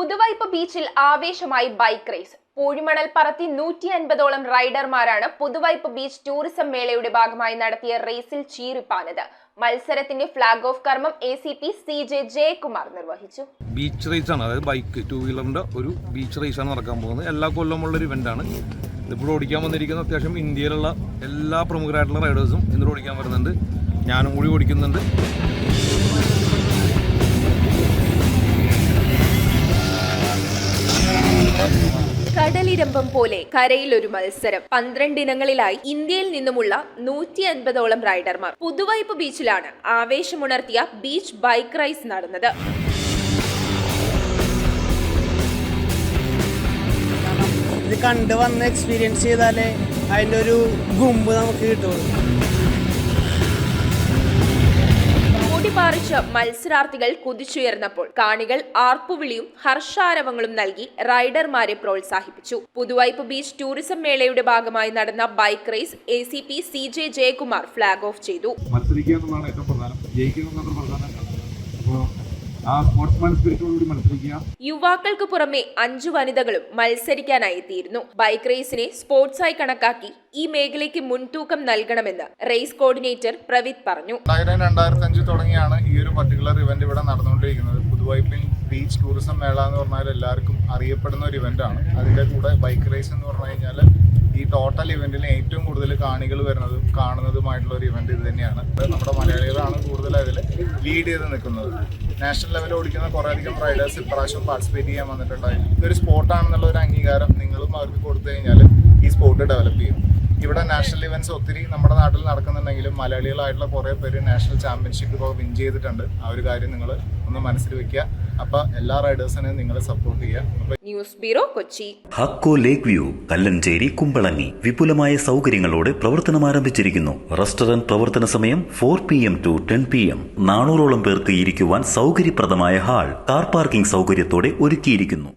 പുതുവൈപ്പ് ബീച്ചിൽ ആവേശമായി bike race. പൂഴിമണൽ പറത്തി 150ഓളം റൈഡർമാരാണ് പുതുവൈപ്പ് ബീച്ച് ടൂറിസം മേളയുടെ ഭാഗമായി നടത്തിയ റേസിൽ ചീറിപ്പാഞ്ഞത്. മത്സരത്തിന്റെ ഫ്ളാഗ് ഓഫ് കർമ്മം ACP CJ ജയകുമാർ നിർവഹിച്ചു. ബീച്ച് റേസ് ആണ്, അതായത് ബൈക്ക് 2 വീലറിന്റെ ഒരു ബീച്ച് റേസ് ആണ് നടക്കാൻ പോകുന്നത്. എല്ലാ കൊല്ലമുള്ള ഒരു ഇവന്റ് ആണ്. ഇതിപ്പോൾ ഓടിക്കാൻ വന്നിരിക്കുന്ന അത്യാവശ്യം ഇന്ത്യയിലുള്ള എല്ലാ പ്രമുഖരായിട്ടുള്ള റൈഡേഴ്സും ഇതിൽ ഓടിക്കാൻ വരുന്നുണ്ട്. ഞാനും കൂടി ഓടിക്കുന്നുണ്ട്. കടലിരമ്പം പോലെ കരയിൽ ഒരു മത്സരം. 12 ഇനങ്ങളിലായി ഇന്ത്യയിൽ നിന്നുമുള്ള 150ഓളം റൈഡർമാർ. പുതുവൈപ്പ് ബീച്ചിലാണ് ആവേശമുണർത്തിയ ബീച്ച് ബൈക്ക് റൈസ് നടന്നത്. ഇത് കണ്ടു വന്ന് എക്സ്പീരിയൻസ് ചെയ്താലേ അതിൻ്റെ ഒരു ഗുമ്പ് നമുക്ക് കിട്ടുള്ളൂ. പാറിച്ച് മത്സരാർത്ഥികൾ കുതിച്ചുയർന്നപ്പോൾ കാണികൾ ആർപ്പുവിളിയും ഹർഷാരവങ്ങളും നൽകി റൈഡർമാരെ പ്രോത്സാഹിപ്പിച്ചു. പുതുവൈപ്പ് ബീച്ച് ടൂറിസം മേളയുടെ ഭാഗമായി നടന്ന bike raise ACP CJ Jayakumar flag off ചെയ്തു. യുവാക്കൾക്ക് പുറമെ 5 വനിതകളും മത്സരിക്കാനായി എത്തിയിരുന്നു. ബൈക്ക് റേസിനെ സ്പോർട്സായി കണക്കാക്കി ഈ മേഖലയ്ക്ക് മുൻതൂക്കം നൽകണമെന്ന് റേസ് കോർഡിനേറ്റർ പ്രവിത് പറഞ്ഞു. 2005 തുടങ്ങിയാണ് ഈ ഒരു പർട്ടിക്കുലർ ഇവന്റ് ഇവിടെ നടന്നുകൊണ്ടിരിക്കുന്നത്. പുതുവൈപ്പിൽ ബീച്ച് ടൂറിസം മേള എന്ന് പറഞ്ഞാൽ എല്ലാവർക്കും അറിയപ്പെടുന്ന ഒരു ഇവന്റ് ആണ്. അതിന്റെ കൂടെ ബൈക്ക് റേസ് എന്ന് പറഞ്ഞു കഴിഞ്ഞാൽ ഈ ടോട്ടൽ ഇവന്റിൽ ഏറ്റവും കൂടുതൽ കാണികൾ വരുന്നതും കാണുന്നതുമായിട്ടുള്ള ഒരു ഇവന്റ് ഇത് തന്നെയാണ്. നമ്മുടെ മലയാളികളാണ് കൂടുതൽ അതിൽ ലീഡ് ചെയ്ത് നിൽക്കുന്നത്. നാഷണൽ ലെവലിൽ ഓടിക്കുന്ന കുറേയധികം റൈഡേഴ്സ് ഇപ്രാവശ്യം പാർട്ടിസിപ്പേറ്റ് ചെയ്യാൻ വന്നിട്ടുണ്ടായിരുന്നു. ഇതൊരു സ്പോർട്ടാണെന്നുള്ള ഒരു അംഗീകാരം നിങ്ങളും അവർക്ക് കൊടുത്തു കഴിഞ്ഞാൽ ഈ സ്പോർട്ട് ഡെവലപ്പ് ചെയ്യും. ഇവിടെ നാഷണൽ ഇവന്റ്സ് ഒത്തിരി നമ്മുടെ നാട്ടിൽ നടക്കുന്നുണ്ടെങ്കിലും മലയാളികളായിട്ടുള്ള കുറേ പേര് നാഷണൽ ചാമ്പ്യൻഷിപ്പ് ഇപ്പോൾ വിൻ ചെയ്തിട്ടുണ്ട്. ആ ഒരു കാര്യം നിങ്ങൾ ഒന്ന് മനസ്സിൽ വെക്കുക. അപ്പൊ എല്ലാ റൈഡേഴ്സിനെയും നിങ്ങൾ സപ്പോർട്ട് ചെയ്യുക. News bureau, Kochi. Hakko lake view, Kallanchery, Kumbalangi വിപുലമായ സൗകര്യങ്ങളോടെ പ്രവർത്തനം ആരംഭിച്ചിരിക്കുന്നു. റെസ്റ്റോറന്റ് പ്രവർത്തന സമയം 4 PM to 10 PM. 400ഓളം പേർക്ക് ഇരിക്കുവാൻ സൗകര്യപ്രദമായ ഹാൾ, കാർ പാർക്കിംഗ് സൗകര്യത്തോടെ ഒരുക്കിയിരിക്കുന്നു.